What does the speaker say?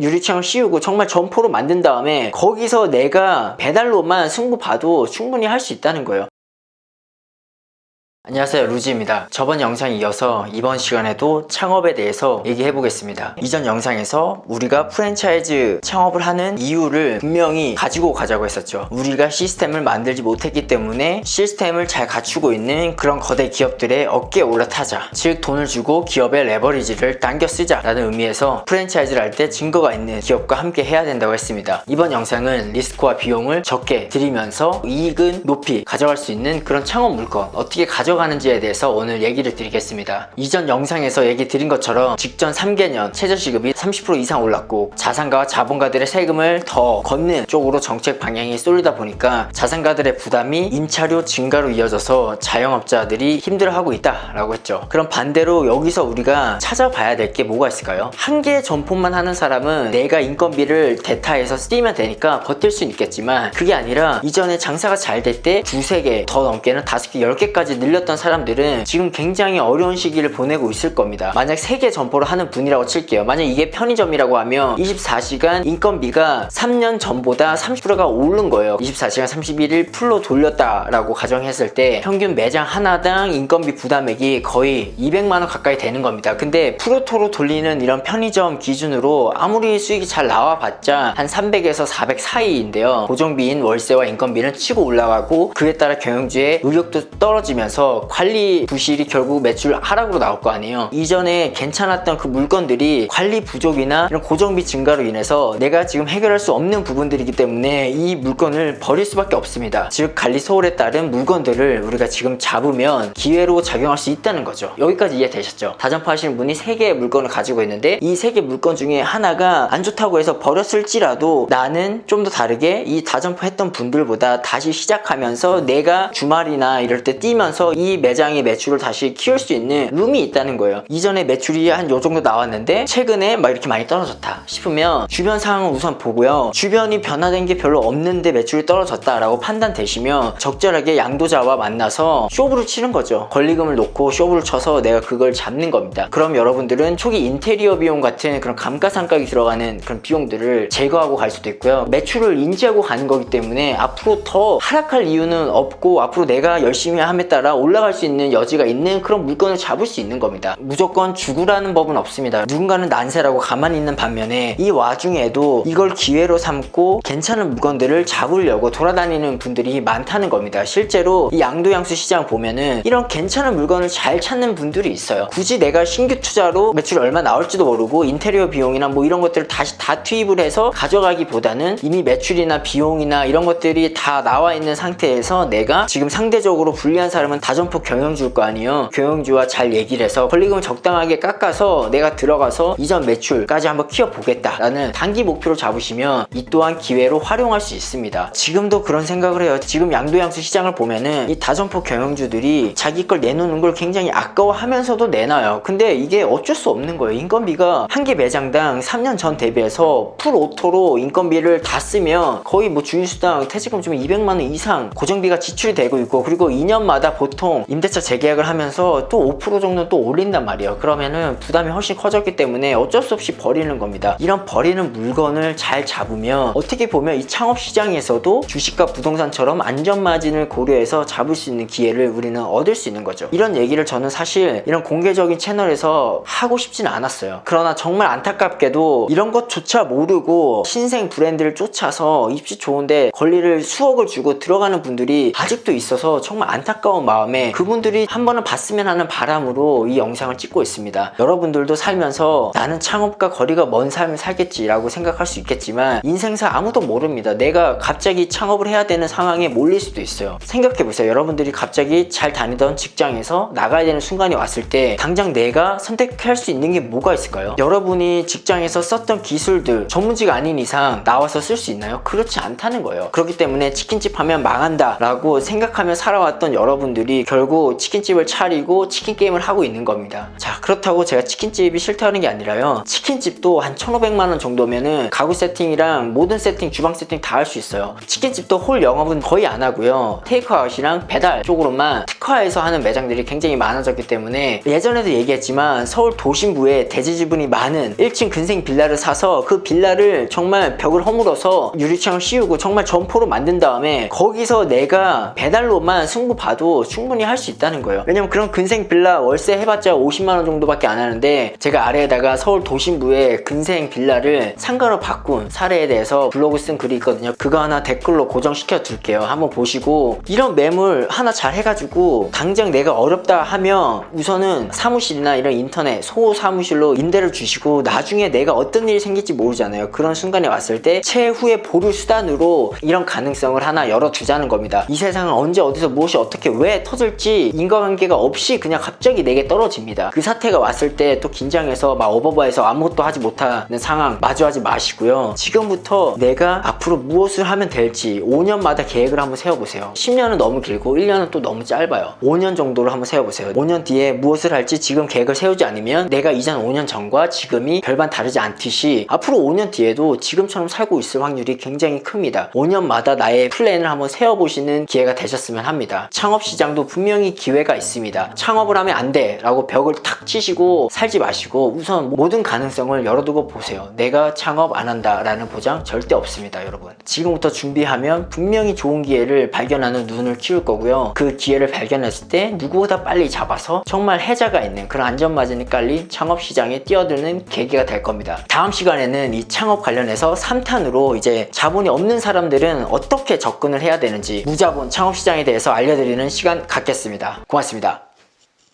유리창을 씌우고 정말 점포로 만든 다음에 거기서 내가 배달로만 승부 봐도 충분히 할 수 있다는 거예요. 안녕하세요, 루지입니다. 저번 영상에 이어서 이번 시간에도 창업에 대해서 얘기해 보겠습니다. 이전 영상에서 우리가 프랜차이즈 창업을 하는 이유를 분명히 가지고 가자고 했었죠. 우리가 시스템을 만들지 못했기 때문에 시스템을 잘 갖추고 있는 그런 거대 기업들의 어깨에 올라타자, 즉 돈을 주고 기업의 레버리지를 당겨 쓰자 라는 의미에서 프랜차이즈를 할 때 증거가 있는 기업과 함께 해야 된다고 했습니다. 이번 영상은 리스크와 비용을 적게 들이면서 이익은 높이 가져갈 수 있는 그런 창업 물건 어떻게 가져가는지에 대해서 오늘 얘기를 드리겠습니다. 이전 영상에서 얘기 드린 것처럼 직전 3개년 최저시급이 30% 이상 올랐고 자산가와 자본가들의 세금을 더 걷는 쪽으로 정책 방향이 쏠리다 보니까 자산가들의 부담이 임차료 증가로 이어져서 자영업자들이 힘들어하고 있다라고 했죠. 그럼 반대로 여기서 우리가 찾아봐야 될 게 뭐가 있을까요? 한 개의 점포만 하는 사람은 내가 인건비를 대타해서 쓰면 되니까 버틸 수는 있겠지만 그게 아니라 이전에 장사가 잘 될 때 두세 개, 더 넘게는 5개, 10개까지 늘렸던 사람들은 지금 굉장히 어려운 시기를 보내고 있을 겁니다. 만약 3개 점포를 하는 분이라고 칠게요. 만약 이게 편의점이라고 하면 24시간 인건비가 3년 전보다 30%가 오른 거예요. 24시간 31일 풀로 돌렸다라고 가정했을 때 평균 매장 하나당 인건비 부담액이 거의 200만원 가까이 되는 겁니다. 근데 프로토로 돌리는 이런 편의점 기준으로 아무리 수익이 잘 나와봤자 한 300에서 400 사이인데요. 고정비인 월세와 인건비는 치고 올라가고 그에 따라 경영주의 의욕도 떨어지면서 관리 부실이 결국 매출 하락으로 나올 거 아니에요. 이전에 괜찮았던 그 물건들이 관리 부족이나 이런 고정비 증가로 인해서 내가 지금 해결할 수 없는 부분들이기 때문에 이 물건을 버릴 수밖에 없습니다. 즉 관리 소홀에 따른 물건들을 우리가 지금 잡으면 기회로 작용할 수 있다는 거죠. 여기까지 이해되셨죠? 다점포 하시는 분이 3개의 물건을 가지고 있는데 이 3개 물건 중에 하나가 안 좋다고 해서 버렸을지라도 나는 좀 더 다르게 이 다점포 했던 분들보다 다시 시작하면서 내가 주말이나 이럴 때 뛰면서 이 매장의 매출을 다시 키울 수 있는 룸이 있다는 거예요. 이전에 매출이 한 요 정도 나왔는데 최근에 막 이렇게 많이 떨어졌다 싶으면 주변 상황을 우선 보고요. 주변이 변화된 게 별로 없는데 매출이 떨어졌다라고 판단되시면 적절하게 양도자와 만나서 쇼부를 치는 거죠. 권리금을 놓고 쇼부를 쳐서 내가 그걸 잡는 겁니다. 그럼 여러분들은 초기 인테리어 비용 같은 그런 감가상각이 들어가는 그런 비용들을 제거하고 갈 수도 있고요. 매출을 인지하고 가는 거기 때문에 앞으로 더 하락할 이유는 없고 앞으로 내가 열심히 함에 따라 올라갈 수 있는 여지가 있는 그런 물건을 잡을 수 있는 겁니다. 무조건 죽으라는 법은 없습니다. 누군가는 난세라고 가만히 있는 반면에 이 와중에도 이걸 기회로 삼고 괜찮은 물건들을 잡으려고 돌아다니는 분들이 많다는 겁니다. 실제로 이 양도양수 시장 보면은 이런 괜찮은 물건을 잘 찾는 분들이 있어요. 굳이 내가 신규 투자로 매출 얼마 나올지도 모르고 인테리어 비용이나 뭐 이런 것들을 다시 다 투입을 해서 가져가기보다는 이미 매출이나 비용이나 이런 것들이 다 나와 있는 상태에서 내가 지금 상대적으로 불리한 사람은 다점포 경영주일 거 아니에요. 경영주와 잘 얘기를 해서 권리금을 적당하게 깎아서 내가 들어가서 이전 매출까지 한번 키워보겠다라는 단기 목표를 잡으시면 이 또한 기회로 활용할 수 있습니다. 지금도 그런 생각을 해요. 지금 양도양수 시장을 보면은 이 다점포 경영주들이 자기 걸 내놓는 걸 굉장히 아까워하면서도 내놔요. 근데 이게 어쩔 수 없는 거예요. 인건비가 한 개 매장당 3년 전 대비해서 풀 오토로 인건비를 다 쓰면 거의 뭐 주휴수당 퇴직금 좀 200만원 이상 고정비가 지출이 되고 있고 그리고 2년마다 보통 임대차 재계약을 하면서 또 5% 정도 또 올린단 말이에요. 그러면은 부담이 훨씬 커졌기 때문에 어쩔 수 없이 버리는 겁니다. 이런 버리는 물건을 잘 잡으면 어떻게 보면 이 창업 시장에서도 주식과 부동산처럼 안전마진을 고려해서 잡을 수 있는 기회를 우리는 얻을 수 있는 거죠. 이런 얘기를 저는 사실 이런 공개적인 채널에서 하고 싶지는 않았어요. 그러나 정말 안타깝게도 이런 것조차 모르고 신생 브랜드를 쫓아서 입시 좋은데 권리를 수억을 주고 들어가는 분들이 아직도 있어서 정말 안타까운 마음에 그분들이 한 번은 봤으면 하는 바람으로 이 영상을 찍고 있습니다. 여러분들도 살면서 나는 창업과 거리가 먼 삶을 살겠지라고 생각할 수 있겠지만 인생사 아무도 모릅니다. 내가 갑자기 창업을 해야 되는 상황에 몰릴 수도 있어요. 생각해보세요. 여러분들이 갑자기 잘 다니던 직장에서 나가야 되는 순간이 왔을 때 당장 내가 선택할 수 있는 게 뭐가 있을까요? 여러분이 직장에서 썼던 기술들 전문직 아닌 이상 나와서 쓸 수 있나요? 그렇지 않다는 거예요. 그렇기 때문에 치킨집 하면 망한다 라고 생각하며 살아왔던 여러분들이 사람들이 결국 치킨집을 차리고 치킨 게임을 하고 있는 겁니다. 자, 그렇다고 제가 치킨집이 싫다는 게 아니라요, 치킨집도 한 1,500만원 정도면은 가구 세팅이랑 모든 세팅, 주방 세팅 다 할 수 있어요. 치킨집도 홀 영업은 거의 안 하고요, 테이크아웃이랑 배달 쪽으로만 특화해서 하는 매장들이 굉장히 많아졌기 때문에, 예전에도 얘기했지만 서울 도심부에 대지 지분이 많은 1층 근생 빌라를 사서 그 빌라를 정말 벽을 허물어서 유리창을 씌우고 정말 점포로 만든 다음에 거기서 내가 배달로만 승부 봐도 충분히 할 수 있다는 거예요. 왜냐면 그런 근생 빌라 월세 해봤자 50만원 정도밖에 안 하는데, 제가 아래에다가 서울 도심부의 근생 빌라를 상가로 바꾼 사례에 대해서 블로그 쓴 글이 있거든요. 그거 하나 댓글로 고정시켜 둘게요. 한번 보시고, 이런 매물 하나 잘 해가지고 당장 내가 어렵다 하면 우선은 사무실이나 이런 인터넷 소사무실로 임대를 주시고, 나중에 내가 어떤 일이 생길지 모르잖아요. 그런 순간에 왔을 때 최후의 보류 수단으로 이런 가능성을 하나 열어두자는 겁니다. 이 세상은 언제 어디서 무엇이 어떻게 왜 터질지 인과관계가 없이 그냥 갑자기 내게 떨어집니다. 그 사태가 왔을 때 또 긴장해서 막 어버버해서 아무것도 하지 못하는 상황 마주하지 마시고요. 지금부터 내가 앞으로 무엇을 하면 될지 5년마다 계획을 한번 세워보세요. 10년은 너무 길고 1년은 또 너무 짧아요. 5년 정도로 한번 세워보세요. 5년 뒤에 무엇을 할지 지금 계획을 세우지 않으면 내가 이전 5년 전과 지금이 별반 다르지 않듯이 앞으로 5년 뒤에도 지금처럼 살고 있을 확률이 굉장히 큽니다. 5년마다 나의 플랜을 한번 세워보시는 기회가 되셨으면 합니다. 창업시장도 분명히 기회가 있습니다. 창업을 하면 안 돼 라고 벽을 탁 치시고 살지 마시고 우선 모든 가능성을 열어두고 보세요. 내가 창업 안 한다 라는 보장 절대 없습니다. 여러분, 지금부터 준비하면 분명히 좋은 기회를 발견하는 눈을 키울 거고요. 그 기회를 발견했을 때 누구보다 빨리 잡아서 정말 혜자가 있는 그런 안전마진이 깔린 창업시장에 뛰어드는 계기가 될 겁니다. 다음 시간에는 이 창업 관련해서 3탄으로 이제 자본이 없는 사람들은 어떻게 접근을 해야 되는지, 무자본 창업시장에 대해서 알려드리는 시간 갖겠습니다. 고맙습니다.